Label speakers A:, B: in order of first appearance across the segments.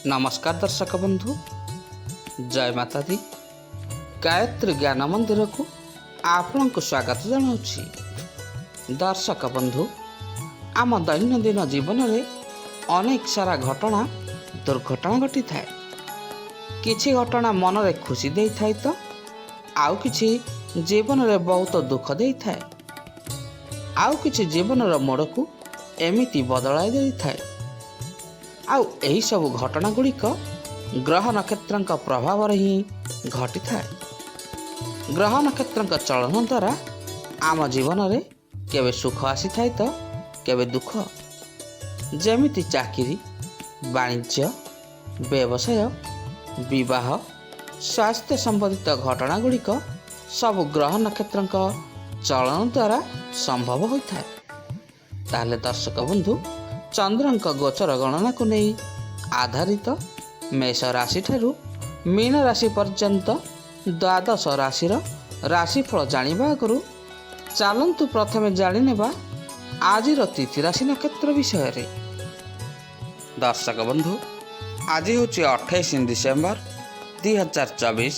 A: नमस्कार दर्शक बंधु, जय माता दी। गायत्री ज्ञान मंदिर को आपण को स्वागत जनाऊँगी। दर्शक बंधु, आम दैनंदिन जीवन में अनेक सारा घटना दुर्घटना घटी थाए। किछि घटना मन रे खुशी दे थाए तो आउ किछि जीवन में बहुत दुख दे थाए। आउ किछि जीवन मोड़ को एमिति बदलाई दे थाए। आउ एही सब घटना गुड़िक ग्रह नक्षत्र प्रभाव ही घटी थाए। ग्रह नक्षत्र चलन द्वारा आम जीवन में केवे सुख आसी थाए तो केवे दुख। जेमिति चाकरी, वाणिज्य, व्यवसाय, विवाह, स्वास्थ्य संबंधित घटना गुड़िक सब ग्रह नक्षत्र चलन द्वारा संभव होता है। ताहले दर्शक बंधु, चंद्रंक गोचर गणना को नहीं आधारित मेष राशि ठारू मीन राशि पर्यंत द्वादश राशिर राशिफल जानिबा आगु चलतु प्रथमे जानिनेबा आजिर तिथि राशि नक्षत्र विषय रे। दर्शक बंधु, आज हूँ 28 डिसेम्बर 2024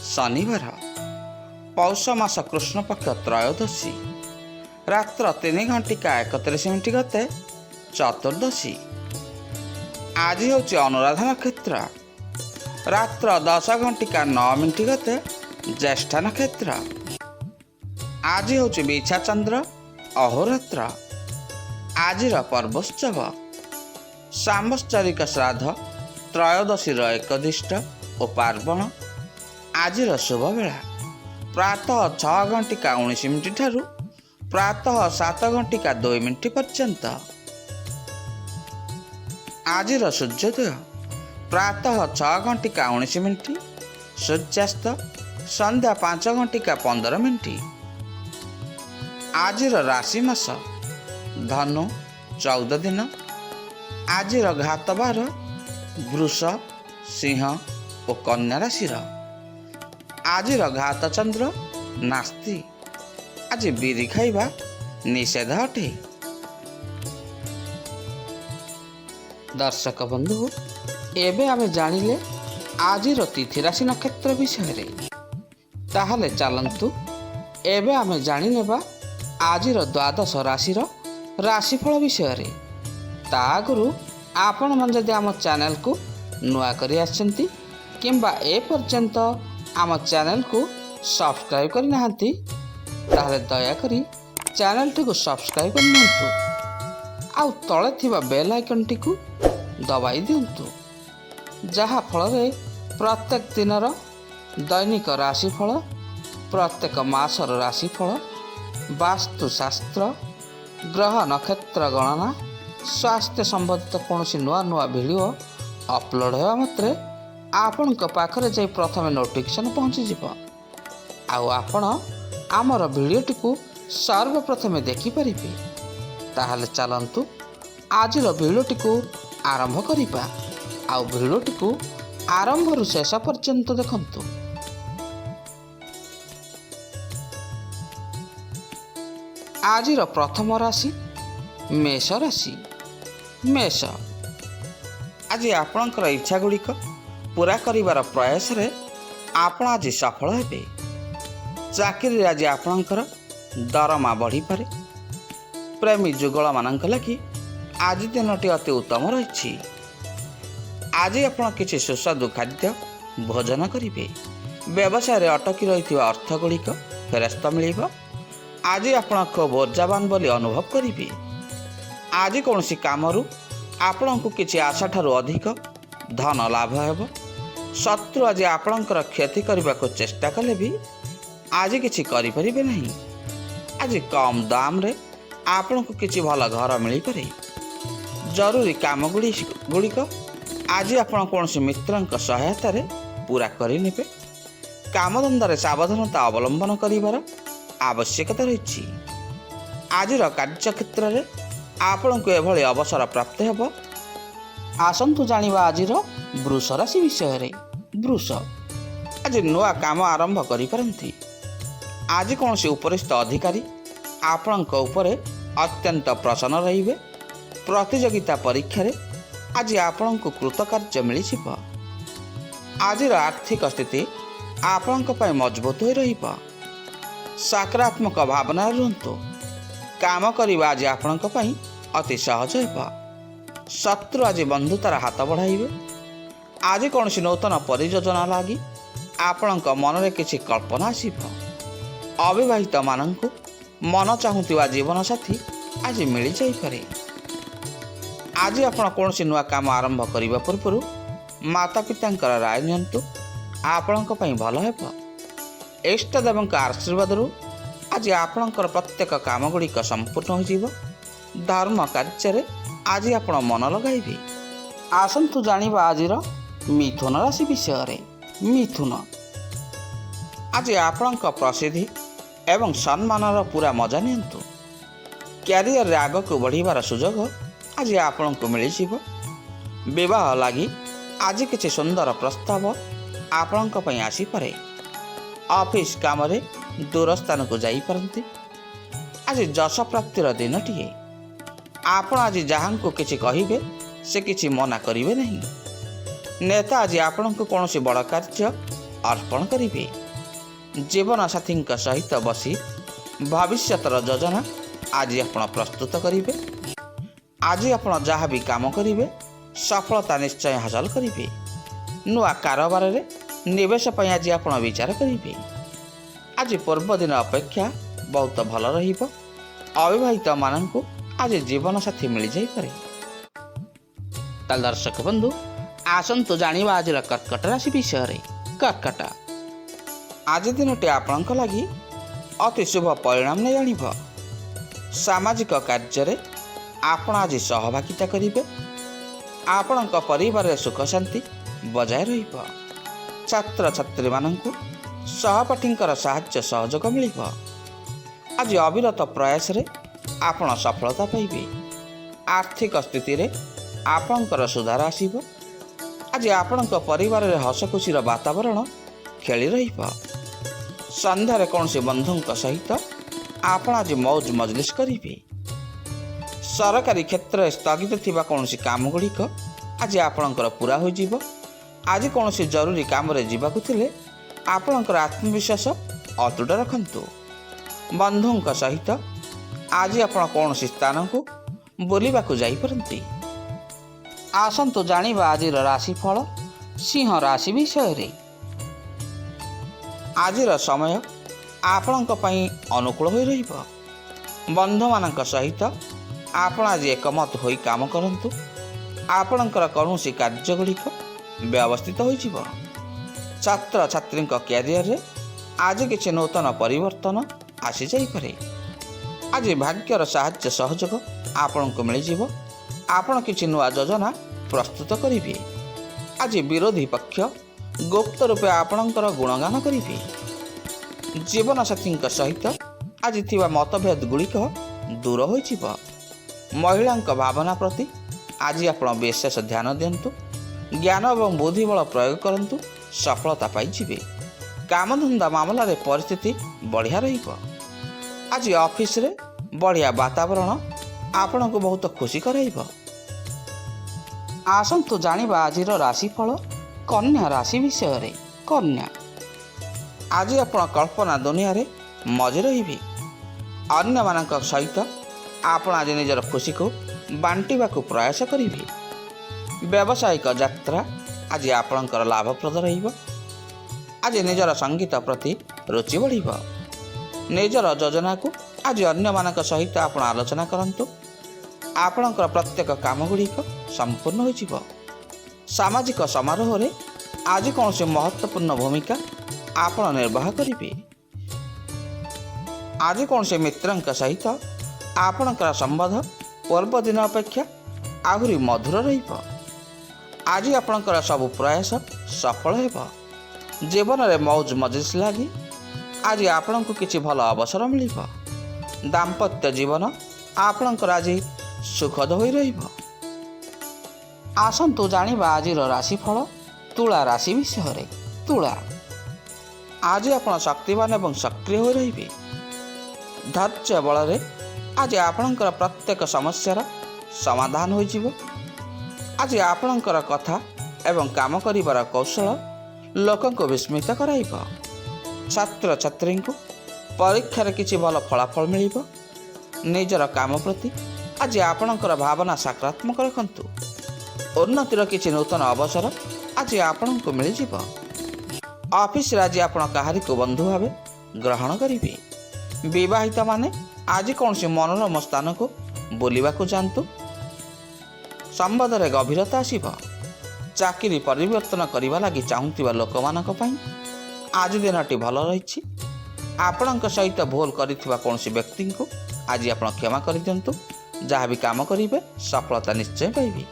A: शनिवार, पौष मास कृष्ण पक्ष त्रयोदशी, रात्र 3:31 गते चतुर्दशी। आज हूँ अनुराधा नक्षत्र, रात्र 10:09 गते ज्येष्ठ नक्षत्र। आज हूँ बिछा चंद्र अहोरात्र। आजिर पर्वोत्सव सांवत्सरिक श्राद्ध त्रयोदशी एकदिष्ट और पार्वण। आजिर शुभ बेला प्रातः 6:19 ठारू प्रातः 7:02 पर्यंत। आजिर सूर्योदय प्रातः 6:19, सूर्यास्त संध्या 5:15। आजिर राशि मास धनु 14 दिन। आजिर घात बार वृष, सिंह और कन्या राशिर। आजिर घात चंद्र नास्ति। आज बिरी खाइबा निषेध अटे। दर्शक बंधु, एबे आमे जानिले आजिर तिथि राशि नक्षत्र विषय रे। ताहले चलंतु एबे आमे जानिनेबा आजिर द्वादश राशिर राशिफल विषय रे। ता आगुरु आपण मन जदि आम चैनल को नुआ करी आछंती किंबा ए पर्यंत आम चैनल को सब्सक्राइब करि नाहंती, ताहले दया करी चैनल टी को सब्सक्राइब कर नियंतु। आउ तळे थिबा बेल आइकन टी को दबाई दियंतु, जहा फल रे प्रत्येक दिनर दैनिक राशिफल, प्रत्येक मासर राशिफल, वास्तुशास्त्र, ग्रह नक्षत्र गणना, स्वास्थ्य संबंधित कौन नुआ नुआ वीडियो अपलोड होगा मात्रे आपण पाखरे जाई प्रथमे नोटिफिकेशन पहुँची जिवो। आउ आपण आमर वीडियो टी सर्वप्रथमे देखिपारे। ताहले चलंतु आजिर वीडियो टी आरंभ करिबा। आउ वीडियो टी आरंभ रु शेष पर्यंत देखंतु। आजिर प्रथम राशि मेष राशि। मेष, आज आपणकर इच्छा गुड़िक पूरा करिवार प्रयास रे आपण आज सफल हेबे। चाकरी आज आपणकर दरमा बढ़ी पारे। प्रेमी जुगल मानक लगी आज दिनटी अति उत्तम रही। आज आपण किसी सुस्वादु खाद्य भोजन करिवे। व्यवसाय अटकी रही अर्थ गुड़िक फेरस्त मिल। आज आपण खूब ऊर्जावान बोली अनुभव करिवे। आज कौन सी कामरू आपण को किसी आशा ठारू अधिक धन लाभ हेब। शत्रु आज आपणकर क्षति करने को चेष्टा कले भी आज किसी करिपरिबे नहीं। आज कम दाम रे आपण को किसी भल घर मिल पारे। जरूरी काम गुड़िक आज आपण कौन सी मित्र सहायता रे पूरा करें। कामधंदा सावधानता अवलंबन करिवार आवश्यकता रही। आजिर कार्यक्षेत्र में आपण को एभली अवसर प्राप्त हेब। आसंतु जानिबा आजिर वृष राशि विषय रे। वृष, आज नुआ काम आरंभ करि परंती। आज कौन सी उपरिस्थ अधिकारी आपण उपरे अत्यंत प्रसन्न रहिबे। प्रतियोगिता परीक्षा रे ଆଜି ଆପଣଙ୍କୁ କୃତକାର୍ଯ୍ୟ ମିଳିଯିବ। ଆଜିର ଆର୍ଥିକ ସ୍ଥିତି ଆପଣଙ୍କ ପାଇଁ ମଜବୁତ ହୋଇ ରହିବ। ସକାରାତ୍ମକ ଭାବନାରେ ରୁହନ୍ତୁ। କାମ କରିବା ଆଜି ଆପଣଙ୍କ ପାଇଁ ଅତି ସହଜ ହେବ। ଶତ୍ରୁ ଆଜି ବନ୍ଧୁତାର ହାତ ବଢ଼ାଇବେ। ଆଜି କୌଣସି ନୂତନ ପରିଯୋଜନା ଲାଗି ଆପଣଙ୍କ ମନରେ କିଛି କଳ୍ପନା ଆସିବ। ଅବିବାହିତମାନଙ୍କୁ ମନ ଚାହୁଁଥିବା ଜୀବନସାଥୀ ଆଜି ମିଳିଯାଇପାରେ। ଆଜି ଆପଣ କୌଣସି ନୂଆ କାମ ଆରମ୍ଭ କରିବା ପୂର୍ବରୁ ମାତା ପିତାଙ୍କର ରାୟ ନିଅନ୍ତୁ। ଆପଣଙ୍କ ପାଇଁ ଭଲ ହେବ। ଇଷ୍ଟଦେବଙ୍କ ଆଶୀର୍ବାଦରୁ ଆଜି ଆପଣଙ୍କର ପ୍ରତ୍ୟେକ କାମ ଗୁଡ଼ିକ ସମ୍ପୂର୍ଣ୍ଣ ହୋଇଯିବ। ଧର୍ମ କାର୍ଯ୍ୟରେ ଆଜି ଆପଣ ମନ ଲଗାଇବେ। ଆସନ୍ତୁ ଜାଣିବା ଆଜିର ମିଥୁନ ରାଶି ବିଷୟରେ। ମିଥୁନ, ଆଜି ଆପଣଙ୍କ ପ୍ରସିଦ୍ଧି ଏବଂ ସମ୍ମାନର ପୁରା ମଜା ନିଅନ୍ତୁ। କ୍ୟାରିୟରରେ ଆଗକୁ ବଢ଼ିବାର ସୁଯୋଗ ଆଜି ଆପଣଙ୍କୁ ମିଳିଯିବ। ବିବାହ ଲାଗି ଆଜି କିଛି ସୁନ୍ଦର ପ୍ରସ୍ତାବ ଆପଣଙ୍କ ପାଇଁ ଆସିପାରେ। ଅଫିସ୍ କାମରେ ଦୂର ସ୍ଥାନକୁ ଯାଇପାରନ୍ତି। ଆଜି ଯଶ ପ୍ରାପ୍ତିର ଦିନଟିଏ। ଆପଣ ଆଜି ଯାହାଙ୍କୁ କିଛି କହିବେ ସେ କିଛି ମନା କରିବେ ନାହିଁ। ନେତା ଆଜି ଆପଣଙ୍କୁ କୌଣସି ବଡ଼ କାର୍ଯ୍ୟ ଅର୍ପଣ କରିବେ। ଜୀବନସାଥୀଙ୍କ ସହିତ ବସି ଭବିଷ୍ୟତର ଯୋଜନା ଆଜି ଆପଣ ପ୍ରସ୍ତୁତ କରିବେ। ଆଜି ଆପଣ ଯାହା ବି କାମ କରିବେ ସଫଳତା ନିଶ୍ଚୟ ହାସଲ କରିବେ। ନୂଆ କାରବାରରେ ନିବେଶ ପାଇଁ ଆଜି ଆପଣ ବିଚାର କରିବେ। ଆଜି ପୂର୍ବଦିନ ଅପେକ୍ଷା ବହୁତ ଭଲ ରହିବ। ଅବିବାହିତମାନଙ୍କୁ ଆଜି ଜୀବନସାଥୀ ମିଳିଯାଇପାରେ। ତାହେଲେ ଦର୍ଶକ ବନ୍ଧୁ, ଆସନ୍ତୁ ଜାଣିବା ଆଜିର କର୍କଟ ରାଶି ବିଷୟରେ। କର୍କଟ, ଆଜି ଦିନଟି ଆପଣଙ୍କ ଲାଗି ଅତି ଶୁଭ ପରିଣାମ ନେଇ ଆଣିବ। ସାମାଜିକ କାର୍ଯ୍ୟରେ ଆପଣ ଆଜି ସହଭାଗିତା କରିବେ। ଆପଣଙ୍କ ପରିବାରରେ ସୁଖ ଶାନ୍ତି ବଜାୟ ରହିବ। ଛାତ୍ରଛାତ୍ରୀମାନଙ୍କୁ ସହପାଠୀଙ୍କର ସାହାଯ୍ୟ ସହଯୋଗ ମିଳିବ। ଆଜି ଅବିରତ ପ୍ରୟାସରେ ଆପଣ ସଫଳତା ପାଇବେ। ଆର୍ଥିକ ସ୍ଥିତିରେ ଆପଣଙ୍କର ସୁଧାର ଆସିବ। ଆଜି ଆପଣଙ୍କ ପରିବାରରେ ହସଖୁସିର ବାତାବରଣ ଖେଳି ରହିବ। ସନ୍ଧ୍ୟାରେ କୌଣସି ବନ୍ଧୁଙ୍କ ସହିତ ଆପଣ ଆଜି ମୌଜ ମଜଲିସ୍ କରିବେ। ସରକାରୀ କ୍ଷେତ୍ରରେ ସ୍ଥଗିତ ଥିବା କୌଣସି କାମ ଗୁଡ଼ିକ ଆଜି ଆପଣଙ୍କର ପୂରା ହୋଇଯିବ। ଆଜି କୌଣସି ଜରୁରୀ କାମରେ ଯିବାକୁ ଥିଲେ ଆପଣଙ୍କର ଆତ୍ମବିଶ୍ୱାସ ଅତୁଟ ରଖନ୍ତୁ। ବନ୍ଧୁଙ୍କ ସହିତ ଆଜି ଆପଣ କୌଣସି ସ୍ଥାନକୁ ବୁଲିବାକୁ ଯାଇପାରନ୍ତି। ଆସନ୍ତୁ ଜାଣିବା ଆଜିର ରାଶିଫଳ ସିଂହ ରାଶି ବିଷୟରେ। ଆଜିର ସମୟ ଆପଣଙ୍କ ପାଇଁ ଅନୁକୂଳ ହୋଇ ରହିବ। ବନ୍ଧୁମାନଙ୍କ ସହିତ ଆପଣ ଆଜି ଏକମତ ହୋଇ କାମ କରନ୍ତୁ। ଆପଣଙ୍କର କୌଣସି କାର୍ଯ୍ୟଗୁଡ଼ିକ ବ୍ୟବସ୍ଥିତ ହୋଇଯିବ। ଛାତ୍ରଛାତ୍ରୀଙ୍କ କ୍ୟାରିୟରରେ ଆଜି କିଛି ନୂତନ ପରିବର୍ତ୍ତନ ଆସିଯାଇପାରେ। ଆଜି ଭାଗ୍ୟର ସାହାଯ୍ୟ ସହଯୋଗ ଆପଣଙ୍କୁ ମିଳିଯିବ। ଆପଣ କିଛି ନୂଆ ଯୋଜନା ପ୍ରସ୍ତୁତ କରିବେ। ଆଜି ବିରୋଧୀ ପକ୍ଷ ଗୁପ୍ତ ରୂପେ ଆପଣଙ୍କର ଗୁଣଗାନ କରିବେ। ଜୀବନସାଥୀଙ୍କ ସହିତ ଆଜି ଥିବା ମତଭେଦ ଗୁଡ଼ିକ ଦୂର ହୋଇଯିବ। ମହିଳାଙ୍କ ଭାବନା ପ୍ରତି ଆଜି ଆପଣ ବିଶେଷ ଧ୍ୟାନ ଦିଅନ୍ତୁ। ଜ୍ଞାନ ଏବଂ ବୁଦ୍ଧିବଳ ପ୍ରୟୋଗ କରନ୍ତୁ। ସଫଳତା ପାଇଯିବେ। କାମଧନ୍ଦା ମାମଲାରେ ପରିସ୍ଥିତି ବଢ଼ିଆ ରହିବ। ଆଜି ଅଫିସରେ ବଢ଼ିଆ ବାତାବରଣ ଆପଣଙ୍କୁ ବହୁତ ଖୁସି କରାଇବ। ଆସନ୍ତୁ ଜାଣିବା ଆଜିର ରାଶିଫଳ କନ୍ୟା ରାଶି ବିଷୟରେ। କନ୍ୟା, ଆଜି ଆପଣ କଳ୍ପନା ଦୁନିଆରେ ମଜି ରହିବେ। ଅନ୍ୟମାନଙ୍କ ସହିତ ଆପଣ ଆଜି ନିଜର ଖୁସିକୁ ବାଣ୍ଟିବାକୁ ପ୍ରୟାସ କରିବେ। ବ୍ୟବସାୟିକ ଯାତ୍ରା ଆଜି ଆପଣଙ୍କର ଲାଭପ୍ରଦ ରହିବ। ଆଜି ନିଜର ସଙ୍ଗୀତ ପ୍ରତି ରୁଚି ବଢ଼ିବ। ନିଜର ଯୋଜନାକୁ ଆଜି ଅନ୍ୟମାନଙ୍କ ସହିତ ଆପଣ ଆଲୋଚନା କରନ୍ତୁ। ଆପଣଙ୍କର ପ୍ରତ୍ୟେକ କାମ ଗୁଡ଼ିକ ସମ୍ପୂର୍ଣ୍ଣ ହୋଇଯିବ। ସାମାଜିକ ସମାରୋହରେ ଆଜି କୌଣସି ମହତ୍ତ୍ୱପୂର୍ଣ୍ଣ ଭୂମିକା ଆପଣ ନିର୍ବାହ କରିବେ। ଆଜି କୌଣସି ମିତ୍ରଙ୍କ ସହିତ ଆପଣଙ୍କର ସମ୍ବନ୍ଧ ପୂର୍ବ ଦିନ ଅପେକ୍ଷା ଆହୁରି ମଧୁର ରହିବ। ଆଜି ଆପଣଙ୍କର ସବୁ ପ୍ରୟାସ ସଫଳ ହେବ। ଜୀବନରେ ମୌଜ ମଜଲିସ୍ ଲାଗି ଆଜି ଆପଣଙ୍କୁ କିଛି ଭଲ ଅବସର ମିଳିବ। ଦାମ୍ପତ୍ୟ ଜୀବନ ଆପଣଙ୍କର ଆଜି ସୁଖଦ ହୋଇ ରହିବ। ଆସନ୍ତୁ ଜାଣିବା ଆଜିର ରାଶିଫଳ ତୁଳା ରାଶି ବିଷୟରେ। ତୁଳା, ଆଜି ଆପଣ ଶକ୍ତିବାନ ଏବଂ ସକ୍ରିୟ ହୋଇ ରହିବେ। ଧୈର୍ଯ୍ୟ ବଳରେ ଆଜି ଆପଣଙ୍କର ପ୍ରତ୍ୟେକ ସମସ୍ୟାର ସମାଧାନ ହୋଇଯିବ। ଆଜି ଆପଣଙ୍କର କଥା ଏବଂ କାମ କରିବାର କୌଶଳ ଲୋକଙ୍କୁ ବିସ୍ମିତ କରାଇବ। ଛାତ୍ରଛାତ୍ରୀଙ୍କୁ ପରୀକ୍ଷାରେ କିଛି ଭଲ ଫଳାଫଳ ମିଳିବ। ନିଜର କାମ ପ୍ରତି ଆଜି ଆପଣଙ୍କର ଭାବନା ସକାରାତ୍ମକ ରଖନ୍ତୁ। ଉନ୍ନତିର କିଛି ନୂତନ ଅବସର ଆଜି ଆପଣଙ୍କୁ ମିଳିଯିବ। ଅଫିସରେ ଆଜି ଆପଣ କାହାରିକୁ ବନ୍ଧୁ ଭାବେ ଗ୍ରହଣ କରିବେ। ବିବାହିତମାନେ ଆଜି କୌଣସି ମନୋରମ ସ୍ଥାନକୁ ବୁଲିବାକୁ ଯାଆନ୍ତୁ। ସମ୍ବନ୍ଧରେ ଗଭୀରତା ଆସିବ। ଚାକିରି ପରିବର୍ତ୍ତନ କରିବା ଲାଗି ଚାହୁଁଥିବା ଲୋକମାନଙ୍କ ପାଇଁ ଆଜି ଦିନଟି ଭଲ ରହିଛି। ଆପଣଙ୍କ ସହିତ ଭୁଲ କରିଥିବା କୌଣସି ବ୍ୟକ୍ତିଙ୍କୁ ଆଜି ଆପଣ କ୍ଷମା କରିଦିଅନ୍ତୁ। ଯାହା ବି କାମ କରିବେ ସଫଳତା ନିଶ୍ଚୟ ପାଇବେ।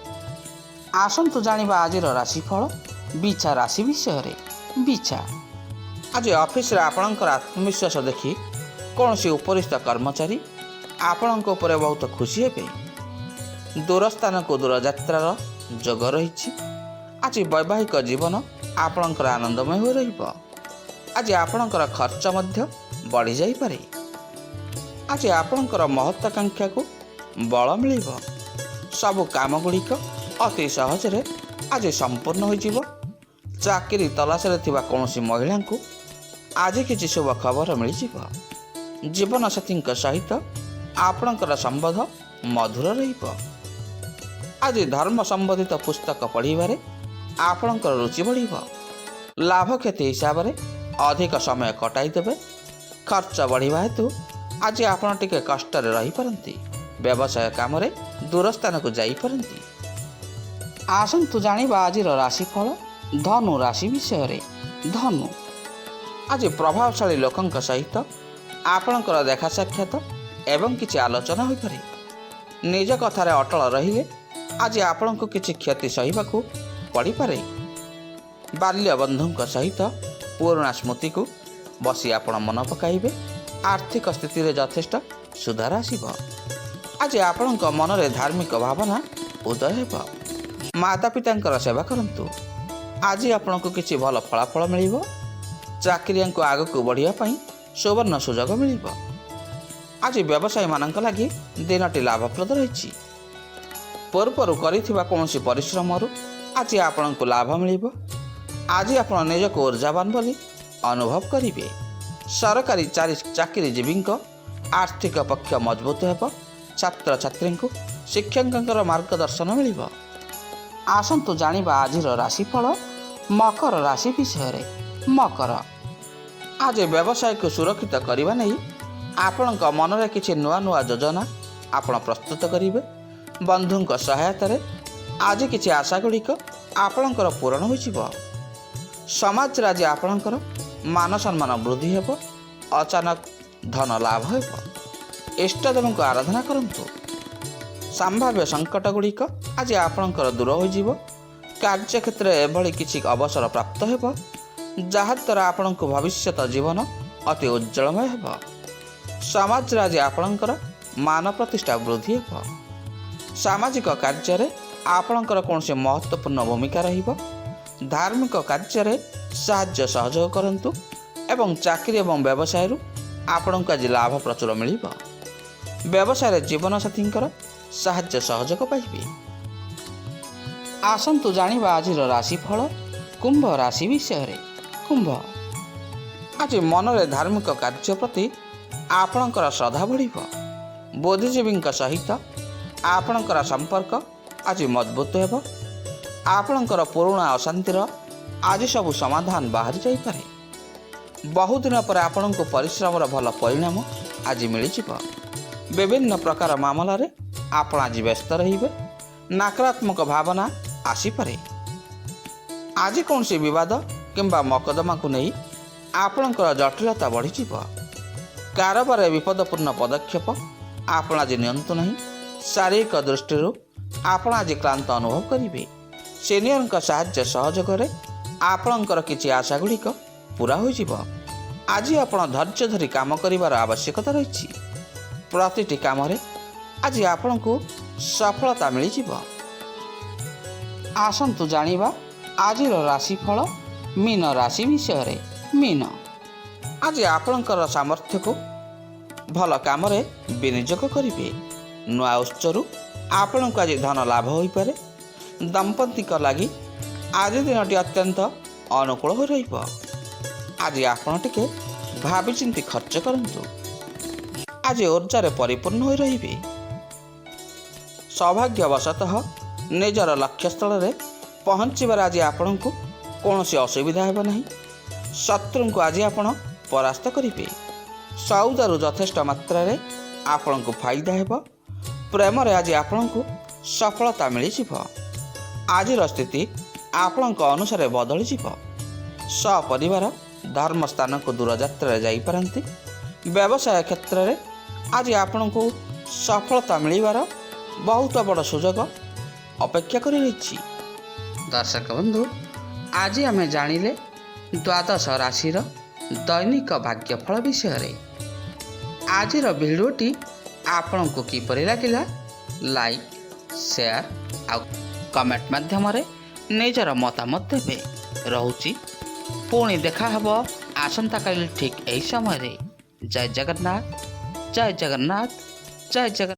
A: ଆସନ୍ତୁ ଜାଣିବା ଆଜିର ରାଶିଫଳ ବିଛା ରାଶି ବିଷୟରେ। ବିଛା, ଆଜି ଅଫିସରେ ଆପଣଙ୍କର ଆତ୍ମବିଶ୍ୱାସ ଦେଖି କୌଣସି ଉପରିସ୍ଥ କର୍ମଚାରୀ ଆପଣଙ୍କ ଉପରେ ବହୁତ ଖୁସି ହେବେ। ଦୂରସ୍ଥାନକୁ ଦୂରଯାତ୍ରାର ଯୋଗ ରହିଛି। ଆଜି ବୈବାହିକ ଜୀବନ ଆପଣଙ୍କର ଆନନ୍ଦମୟ ହୋଇ ରହିବ। ଆଜି ଆପଣଙ୍କର ଖର୍ଚ୍ଚ ମଧ୍ୟ ବଢ଼ିଯାଇପାରେ। ଆଜି ଆପଣଙ୍କର ମହତ୍ୱାକାଂକ୍ଷାକୁ ବଳ ମିଳିବ। ସବୁ କାମଗୁଡ଼ିକ ଅତି ସହଜରେ ଆଜି ସମ୍ପୂର୍ଣ୍ଣ ହୋଇଯିବ। ଚାକିରି ତଲାସରେ ଥିବା କୌଣସି ମହିଳାଙ୍କୁ ଆଜି କିଛି ଶୁଭ ଖବର ମିଳିଯିବ। ଜୀବନସାଥୀଙ୍କ ସହିତ ଆପଣଙ୍କର ସମ୍ବନ୍ଧ ମଧୁର ରହିବ। ଆଜି ଧର୍ମ ସମ୍ବନ୍ଧିତ ପୁସ୍ତକ ପଢ଼ିବାରେ ଆପଣଙ୍କର ରୁଚି ବଢ଼ିବ। ଲାଭ କ୍ଷତି ହିସାବରେ ଅଧିକ ସମୟ କଟାଇ ଦେବେ। ଖର୍ଚ୍ଚ ବଢ଼ିବା ହେତୁ ଆଜି ଆପଣ ଟିକେ କଷ୍ଟରେ ରହିପାରନ୍ତି। ବ୍ୟବସାୟ କାମରେ ଦୂର ସ୍ଥାନକୁ ଯାଇପାରନ୍ତି। ଆସନ୍ତୁ ଜାଣିବା ଆଜିର ରାଶିଫଳ ଧନୁ ରାଶି ବିଷୟରେ। ଧନୁ, ଆଜି ପ୍ରଭାବଶାଳୀ ଲୋକଙ୍କ ସହିତ ଆପଣଙ୍କର ଦେଖା ସାକ୍ଷାତ ଏବଂ କିଛି ଆଲୋଚନା ହୋଇପାରେ। ନିଜ କଥାରେ ଅଟଳ ରହିଲେ ଆଜି ଆପଣଙ୍କୁ କିଛି କ୍ଷତି ସହିବାକୁ ପଡ଼ିପାରେ। ବାଲ୍ୟ ବନ୍ଧୁଙ୍କ ସହିତ ପୁରୁଣା ସ୍ମୃତିକୁ ବସି ଆପଣ ମନେ ପକାଇବେ। ଆର୍ଥିକ ସ୍ଥିତିରେ ଯଥେଷ୍ଟ ସୁଧାର ଆସିବ। ଆଜି ଆପଣଙ୍କ ମନରେ ଧାର୍ମିକ ଭାବନା ଉଦୟ ହେବ। ମାତା ପିତାଙ୍କର ସେବା କରନ୍ତୁ। ଆଜି ଆପଣଙ୍କୁ କିଛି ଭଲ ଫଳାଫଳ ମିଳିବ। ଚାକିରିଆଙ୍କୁ ଆଗକୁ ବଢ଼ିବା ପାଇଁ ସୁବର୍ଣ୍ଣ ସୁଯୋଗ ମିଳିବ। ଆଜି ବ୍ୟବସାୟୀମାନଙ୍କ ଲାଗି ଦିନଟି ଲାଭପ୍ରଦ ରହିଛି। ପୂର୍ବରୁ କରିଥିବା କୌଣସି ପରିଶ୍ରମରୁ ଆଜି ଆପଣଙ୍କୁ ଲାଭ ମିଳିବ। ଆଜି ଆପଣ ନିଜକୁ ଉର୍ଜାବାନ ବୋଲି ଅନୁଭବ କରିବେ। ସରକାରୀ ଚାକିରିଜୀବୀଙ୍କ ଆର୍ଥିକ ପକ୍ଷ ମଜବୁତ ହେବ। ଛାତ୍ରଛାତ୍ରୀଙ୍କୁ ଶିକ୍ଷକଙ୍କର ମାର୍ଗଦର୍ଶନ ମିଳିବ। ଆସନ୍ତୁ ଜାଣିବା ଆଜିର ରାଶିଫଳ ମକର ରାଶି ବିଷୟରେ। ମକର, ଆଜି ବ୍ୟବସାୟକୁ ସୁରକ୍ଷିତ କରିବା ନେଇ ଆପଣଙ୍କ ମନରେ କିଛି ନୂଆ ନୂଆ ଯୋଜନା ଆପଣ ପ୍ରସ୍ତୁତ କରିବେ। ବନ୍ଧୁଙ୍କ ସହାୟତାରେ ଆଜି କିଛି ଆଶାଗୁଡ଼ିକ ଆପଣଙ୍କର ପୂରଣ ହୋଇଯିବ। ସମାଜରେ ଆଜି ଆପଣଙ୍କର ମାନ ସମ୍ମାନ ବୃଦ୍ଧି ହେବ। ଅଚାନକ ଧନ ଲାଭ ହେବ। ଇଷ୍ଟଦେବଙ୍କୁ ଆରାଧନା କରନ୍ତୁ। ସମ୍ଭାବ୍ୟ ସଙ୍କଟଗୁଡ଼ିକ ଆଜି ଆପଣଙ୍କର ଦୂର ହୋଇଯିବ। କାର୍ଯ୍ୟକ୍ଷେତ୍ରରେ ଏଭଳି କିଛି ଅବସର ପ୍ରାପ୍ତ ହେବ ଯାହାଦ୍ୱାରା ଆପଣଙ୍କୁ ଭବିଷ୍ୟତ ଜୀବନ ଅତି ଉଜ୍ଜଳମୟ ହେବ। ସମାଜରେ ଆଜି ଆପଣଙ୍କର ମାନ ପ୍ରତିଷ୍ଠା ବୃଦ୍ଧି ହେବ। ସାମାଜିକ କାର୍ଯ୍ୟରେ ଆପଣଙ୍କର କୌଣସି ମହତ୍ତ୍ୱପୂର୍ଣ୍ଣ ଭୂମିକା ରହିବ। ଧାର୍ମିକ କାର୍ଯ୍ୟରେ ସାହାଯ୍ୟ ସହଯୋଗ କରନ୍ତୁ ଏବଂ ଚାକିରି ଏବଂ ବ୍ୟବସାୟରୁ ଆପଣଙ୍କୁ ଆଜି ଲାଭ ପ୍ରଚୁର ମିଳିବ। ବ୍ୟବସାୟରେ ଜୀବନସାଥୀଙ୍କର ସାହାଯ୍ୟ ସହଯୋଗ ପାଇବେ। ଆସନ୍ତୁ ଜାଣିବା ଆଜିର ରାଶିଫଳ କୁମ୍ଭ ରାଶି ବିଷୟରେ। କୁମ୍ଭ, ଆଜି ମନରେ ଧାର୍ମିକ କାର୍ଯ୍ୟ ପ୍ରତି ଆପଣଙ୍କର ଶ୍ରଦ୍ଧା ବଢ଼ିବ। ବୁଦ୍ଧିଜୀବୀଙ୍କ ସହିତ ଆପଣଙ୍କର ସମ୍ପର୍କ ଆଜି ମଜବୁତ ହେବ। ଆପଣଙ୍କର ପୁରୁଣା ଅଶାନ୍ତିର ଆଜି ସବୁ ସମାଧାନ ବାହାରି ଯାଇପାରେ। ବହୁଦିନ ପରେ ଆପଣଙ୍କୁ ପରିଶ୍ରମର ଭଲ ପରିଣାମ ଆଜି ମିଳିଯିବ। ବିଭିନ୍ନ ପ୍ରକାର ମାମଲାରେ ଆପଣ ଆଜି ବ୍ୟସ୍ତ ରହିବେ। ନକାରାତ୍ମକ ଭାବନା ଆସିପାରେ। ଆଜି କୌଣସି ବିବାଦ କିମ୍ବା ମକଦ୍ଦମାକୁ ନେଇ ଆପଣଙ୍କର ଜଟିଳତା ବଢ଼ିଯିବ। କାରବାରରେ ବିପଦପୂର୍ଣ୍ଣ ପଦକ୍ଷେପ ଆପଣ ଆଜି ନିଅନ୍ତୁ ନାହିଁ। ଶାରୀରିକ ଦୃଷ୍ଟିରୁ ଆପଣ ଆଜି କ୍ଳାନ୍ତ ଅନୁଭବ କରିବେ। ସିନିୟରଙ୍କ ସାହାଯ୍ୟ ସହଯୋଗରେ ଆପଣଙ୍କର କିଛି ଆଶାଗୁଡ଼ିକ ପୂରା ହୋଇଯିବ। ଆଜି ଆପଣ ଧୈର୍ଯ୍ୟ ଧରି କାମ କରିବାର ଆବଶ୍ୟକତା ରହିଛି। ପ୍ରତିଟି କାମରେ ଆଜି ଆପଣଙ୍କୁ ସଫଳତା ମିଳିଯିବ। ଆସନ୍ତୁ ଜାଣିବା ଆଜିର ରାଶିଫଳ ମୀନ ରାଶି ବିଷୟରେ। ମୀନ, ଆଜି ଆପଣଙ୍କର ସାମର୍ଥ୍ୟକୁ ଭଲ କାମରେ ବିନିଯୋଗ କରିବେ। ନୂଆ ଉତ୍ସରୁ ଆପଣଙ୍କୁ ଆଜି ଧନ ଲାଭ ହୋଇପାରେ। ଦମ୍ପତିଙ୍କ ଲାଗି ଆଜି ଦିନଟି ଅତ୍ୟନ୍ତ ଅନୁକୂଳ ହୋଇ ରହିବ। ଆଜି ଆପଣ ଟିକେ ଭାବିଚିନ୍ତି ଖର୍ଚ୍ଚ କରନ୍ତୁ। ଆଜି ऊर्जाରେ ପରିପୂର୍ଣ୍ଣ ହୋଇ ରହିବେ। ସୌଭାଗ୍ୟବଶତଃ ନିଜର ଲକ୍ଷ୍ୟସ୍ଥଳରେ ପହଞ୍ଚିବାରେ ଆଜି ଆପଣଙ୍କୁ କୌଣସି ଅସୁବିଧା ହେବ ନାହିଁ। ଶତ୍ରୁଙ୍କୁ ଆଜି ଆପଣ ପରାସ୍ତ କରିବେ। ସଉଦାରୁ ଯଥେଷ୍ଟ ମାତ୍ରାରେ ଆପଣଙ୍କୁ ଫାଇଦା ହେବ। ପ୍ରେମରେ ଆଜି ଆପଣଙ୍କୁ ସଫଳତା ମିଳିଯିବ। ଆଜିର ସ୍ଥିତି ଆପଣଙ୍କ ଅନୁସାରେ ବଦଳିଯିବ। ସପରିବାର ଧର୍ମସ୍ଥାନକୁ ଦୂରଯାତ୍ରାରେ ଯାଇପାରନ୍ତି। ବ୍ୟବସାୟ କ୍ଷେତ୍ରରେ ଆଜି ଆପଣଙ୍କୁ ସଫଳତା ମିଳିବାର ବହୁତ ବଡ଼ ସୁଯୋଗ ଅପେକ୍ଷା କରି ରହିଛି। ଦର୍ଶକ ବନ୍ଧୁ, ଆଜି ଆମେ ଜାଣିଲେ ଦ୍ୱାଦଶ ରାଶିର ଦୈନିକ ଭାଗ୍ୟଫଳ ବିଷୟରେ। ଆଜିର ଭିଡ଼ିଓଟି ଆପଣଙ୍କୁ କିପରି ଲାଗିଲା, ଲାଇକ୍, ସେୟାର ଆଉ କମେଣ୍ଟ ମାଧ୍ୟମରେ ନିଜର ମତାମତ ଦେବେ। ରହୁଛି, ପୁଣି ଦେଖା ହେବ ଆସନ୍ତାକାଲି ଠିକ୍ ଏହି ସମୟରେ। ଜୟ ଜଗନ୍ନାଥ, ଜୟ ଜଗନ୍ନାଥ, ଜୟ ଜଗନ୍ନାଥ।